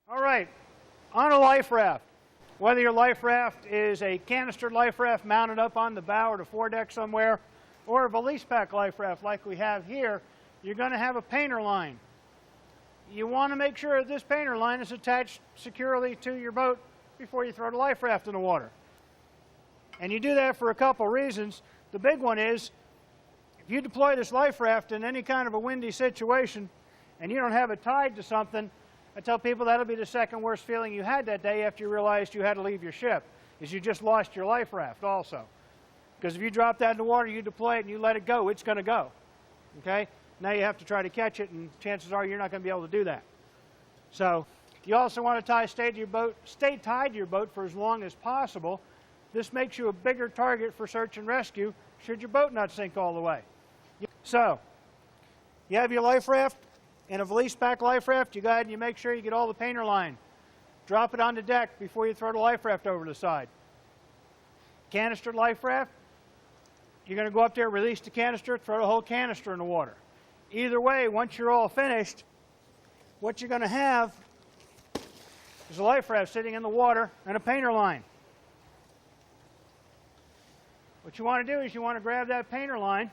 All right, on a life raft. Whether your life raft is a canister life raft mounted up on the bow or the foredeck somewhere, or a valise pack life raft like we have here, you're going to have a painter line. You want to make sure that this painter line is attached securely to your boat before you throw the life raft in the water. And you do that for a couple reasons. The big one is, if you deploy this life raft in any kind of a windy situation and you don't have it tied to something, I tell people that'll be the second worst feeling you had that day after you realized you had to leave your ship, is you just lost your life raft also. Because if you drop that in the water, you deploy it and you let it go, it's going to go. Okay? Now you have to try to catch it, and chances are you're not going to be able to do that. So you also want to stay tied to your boat for as long as possible. This makes you a bigger target for search and rescue should your boat not sink all the way. So you have your life raft. In a valise pack life raft, you go ahead and you make sure you get all the painter line. Drop it on the deck before you throw the life raft over the side. Canister life raft, you're going to go up there, release the canister, throw the whole canister in the water. Either way, once you're all finished, what you're going to have is a life raft sitting in the water and a painter line. What you want to do is you want to grab that painter line,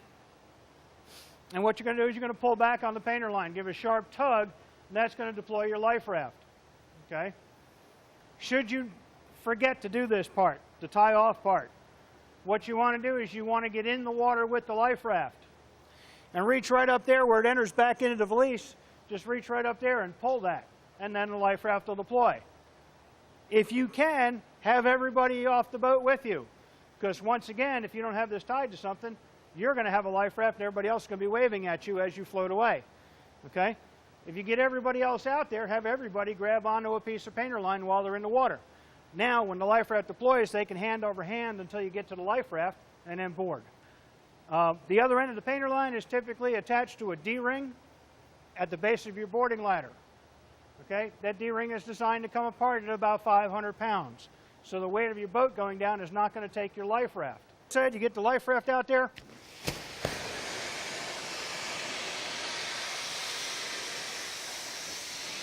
and what you're going to do is you're going to pull back on the painter line, give a sharp tug, and that's going to deploy your life raft. Okay? Should you forget to do this part, the tie off part, what you want to do is you want to get in the water with the life raft and reach right up there where it enters back into the valise. Just reach right up there and pull that, and then the life raft will deploy. If you can, have everybody off the boat with you, because once again, if you don't have this tied to something, you're going to have a life raft and everybody else is going to be waving at you as you float away. Okay? If you get everybody else out there, have everybody grab onto a piece of painter line while they're in the water. Now, when the life raft deploys, they can hand over hand until you get to the life raft and then board. The other end of the painter line is typically attached to a D-ring at the base of your boarding ladder. Okay? That D-ring is designed to come apart at about 500 pounds. So the weight of your boat going down is not going to take your life raft. You get the life raft out there.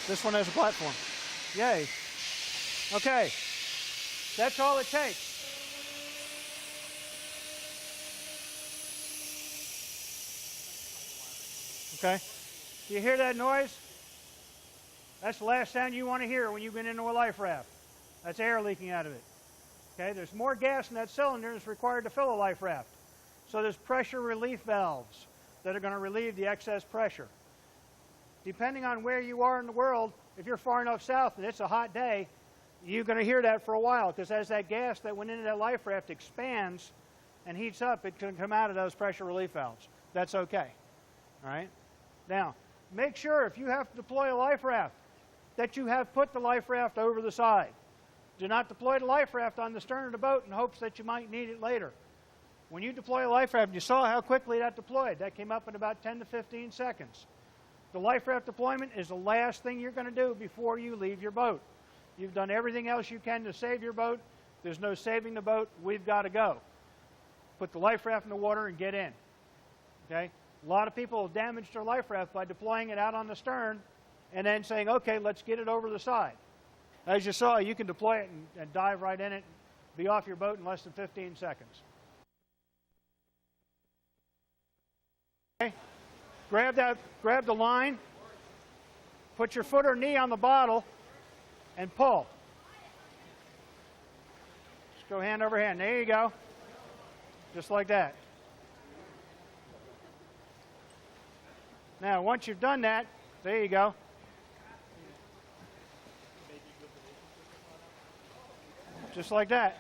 This one has a platform. Yay. Okay. That's all it takes. Okay. Do you hear that noise? That's the last sound you want to hear when you've been into a life raft. That's air leaking out of it. Okay, there's more gas in that cylinder that's required to fill a life raft. So there's pressure relief valves that are going to relieve the excess pressure. Depending on where you are in the world, if you're far enough south and it's a hot day, you're going to hear that for a while, because as that gas that went into that life raft expands and heats up, it can come out of those pressure relief valves. That's okay. All right? Now, make sure if you have to deploy a life raft that you have put the life raft over the side. Do not deploy the life raft on the stern of the boat in hopes that you might need it later. When you deploy a life raft, you saw how quickly that deployed. That came up in about 10 to 15 seconds. The life raft deployment is the last thing you're going to do before you leave your boat. You've done everything else you can to save your boat. There's no saving the boat. We've got to go. Put the life raft in the water and get in. Okay? A lot of people have damaged their life raft by deploying it out on the stern and then saying, okay, let's get it over the side. As you saw, you can deploy it and dive right in it, be off your boat in less than 15 seconds. Okay. Grab the line, put your foot or knee on the bottle, and pull. Just go hand over hand. There you go. Just like that. Now, once you've done that, there you go. Just like that.